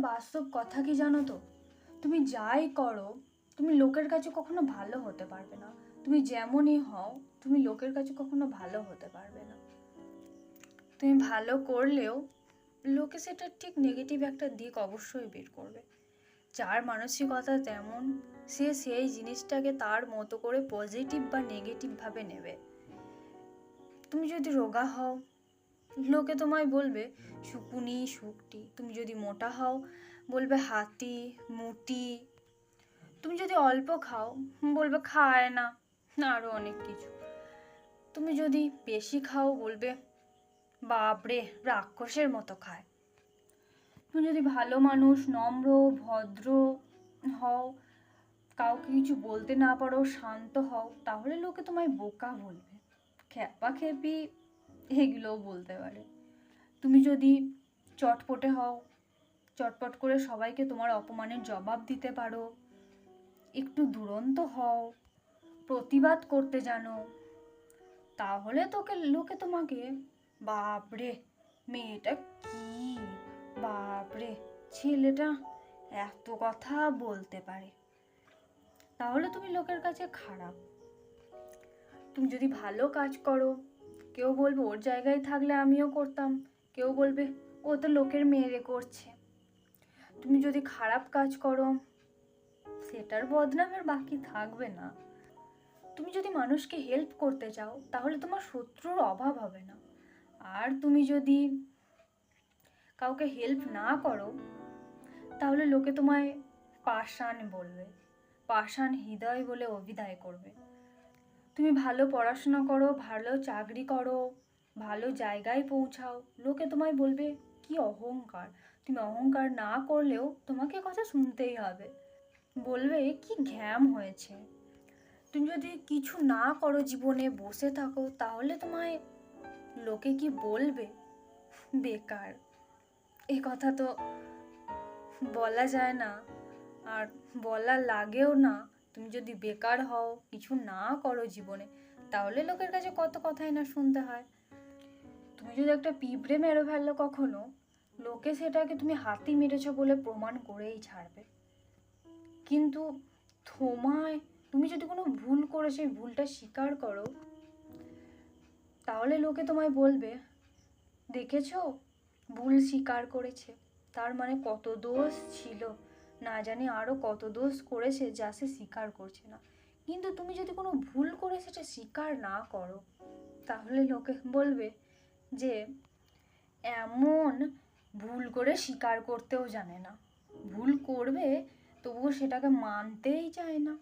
বাস্তব কথা কি জানো তো, তুমি যাই করো তুমি লোকের কাছে কখনো ভালো হতে পারবে না। তুমি যেমনই হও তুমি লোকের কাছে কখনো ভালো হতে পারবে না। তুমি ভালো করলেও লোকে সেটা ঠিক নেগেটিভ একটা দিক অবশ্যই বের করবে। যার মানসিকতা তেমন সে সেই জিনিসটাকে তার মতো করে পজিটিভ বা নেগেটিভ ভাবে নেবে। তুমি যদি রোগা হও লোকে তোমায় বলবে শুকুনি শুকটি, তুমি যদি মোটা হও বলবে হাতি মুটি, তুমি যদি অল্প খাও বলবে খায় না, আরো অনেক কিছু। তুমি যদি বেশি খাও বলবে বাপরে রাক্ষসের মতো খায়। তুমি যদি ভালো মানুষ নম্র ভদ্র হও, কাউকে কিছু বলতে না পারো, শান্ত হও, তাহলে লোকে তোমায় বোকা বলবে, খ্যাপা খেপি এগুলোও বলতে পারে। তুমি যদি চটপটে হও, চটপট করে সবাইকে তোমার অপমানের জবাব দিতে পারো, একটু দুরন্ত হও, প্রতিবাদ করতে জানো, তাহলে লোকে তোমাকে বাপরে মেয়েটা কি, বাপরে ছেলেটা এত কথা বলতে পারে, তাহলে তুমি লোকের কাছে খারাপ। তুমি যদি ভালো কাজ করো কেউ বলবে ওর জায়গায় থাকলে আমিও করতাম, কেউ বলবে ও তো লোকের মেয়েরে করছে। তুমি যদি খারাপ কাজ করো সেটার বদনাম আর বাকি থাকবে না। তুমি যদি মানুষকে হেল্প করতে চাও তাহলে তোমার শত্রুর অভাব হবে না। আর তুমি যদি কাউকে হেল্প না করো তাহলে লোকে তোমায় পাষাণ বলবে, পাষাণ হৃদয় বলে অভিধায় করবে। তুমি ভালো পড়াশোনা করো, ভালো চাকরি করো, ভালো জায়গায় পৌঁছাও, লোকে তোমায় বলবে কি অহংকার, তুমি অহংকার না করলেও তোমাকে কথা শুনতেই হবে, বলবে কি ঘ্যাম হয়েছে। তুমি যদি কিছু না করো জীবনে বসে থাকো তাহলে তোমায় লোকে কি বলবে, বেকার। এ কথা তো বলা যায় না আর বলা লাগেও না। তুমি যদি বেকার হও কিছু না করো জীবনে তাহলে লোকের কাছে কত কথাই না শুনতে হয়। তুমি যদি একটা পিঁপড়ে মেরে ফেললো কখনো, লোকে সেটাকে তুমি হাতি মেরেছো বলে প্রমাণ করেই ছাড়বে। কিন্তু তুমি যদি কোনো ভুল করে সেই ভুলটা স্বীকার করো তাহলে লোকে তোমায় বলবে দেখেছো ভুল স্বীকার করেছে, তার মানে কত দোষ ছিল, না জানি আরো কত দোষ করেছে যা সে স্বীকার করছে না। কিন্তু তুমি যদি কোনো ভুল করে সেটা স্বীকার না করো তাহলে লোকে বলবে যে এমন ভুল করে স্বীকার করতেও জানে না, ভুল করবে তবুও সেটাকে মানতেই চায় না।